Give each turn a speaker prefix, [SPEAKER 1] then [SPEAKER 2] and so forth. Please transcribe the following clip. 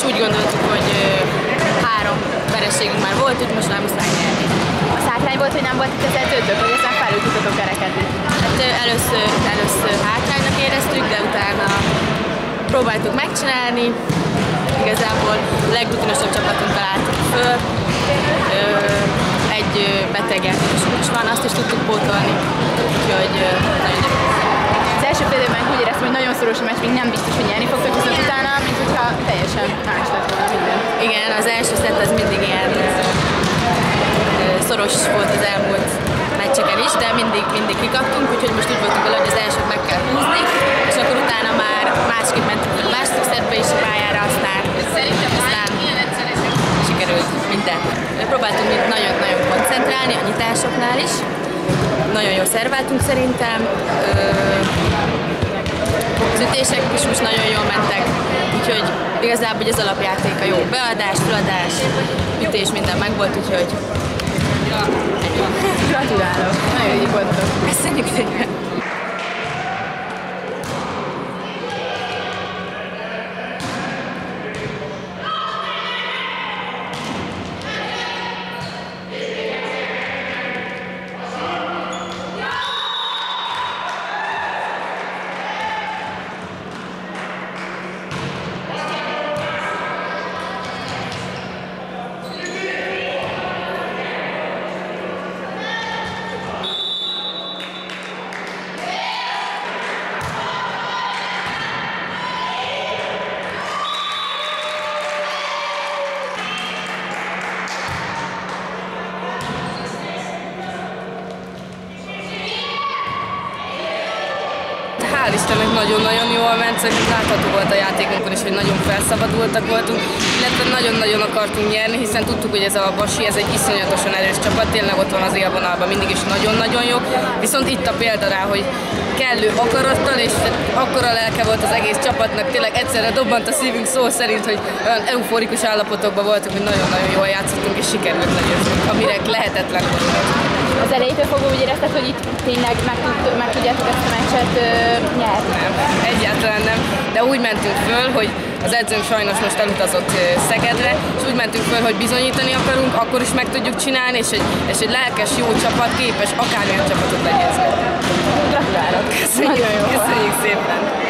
[SPEAKER 1] úgy gondoltuk, hogy 3 vereségünk már volt, úgy most már muszáj nyerni.
[SPEAKER 2] Az hátrány volt, hogy nem volt itt az edzőtök, hogy aztán felül tudtatok kerekedni?
[SPEAKER 1] Hát először hátránynak éreztük, de utána próbáltuk megcsinálni. Igazából a legrutinosabb csapatunk találtuk föl. Egy beteg játékosunk is van, azt is tudtuk pótolni, úgyhogy nagyon jó.
[SPEAKER 2] Az első fél évben úgy éreztem, hogy nagyon szoros a meccs, még nem biztos, hogy nyerni fogtok, viszont utána, mint hogyha teljesen más lett volna minden.
[SPEAKER 1] Igen, az első szett az mindig ilyen szoros volt az elmúlt meccseken is, de mindig kikaptunk, úgyhogy most úgy voltunk vele, hogy az elsőt meg kell húzni, és akkor utána már másképp mentünk a második szettbe is a pályára, aztán sikerült minden. Próbáltunk nagyon-nagyon koncentrálni a nyitásoknál is, nagyon jól szerváltunk szerintem, az ütések is most nagyon jól mentek, úgyhogy igazából hogy az alapjáték a jó beadás, feladás, ütés, minden megvolt, úgyhogy
[SPEAKER 2] gratulálok! Nagyon jó voltatok!
[SPEAKER 1] Köszönjük szépen!
[SPEAKER 3] Hál' Istennek nagyon-nagyon jól ment, szóval látható volt a játékunkon is, hogy nagyon felszabadultak voltunk, illetve nagyon-nagyon akartunk nyerni, hiszen tudtuk, hogy ez a Basi, ez egy iszonyatosan erős csapat, tényleg ott van az élvonalban, mindig is nagyon-nagyon jó, viszont itt a példa rá, hogy kellő akarattal, és akkora lelke volt az egész csapatnak, tényleg egyszerre dobbant a szívünk szó szerint, hogy olyan euforikus állapotokban voltunk, hogy nagyon-nagyon jól játszottunk, és sikerült legyőznünk, amire lehetetlen volt.
[SPEAKER 2] Az elejétől fogva úgy érezted, hogy itt tényleg meg tudjátok ezt a meccset nyerni?
[SPEAKER 3] Nem, egyáltalán nem, de úgy mentünk föl, hogy az edzőnk sajnos most elutazott Szegedre, és úgy mentünk föl, hogy bizonyítani akarunk, akkor is meg tudjuk csinálni, és egy lelkes, jó csapat képes akármilyen csapatot legyőzni.
[SPEAKER 2] Gratulálok!
[SPEAKER 3] Köszönjük szépen!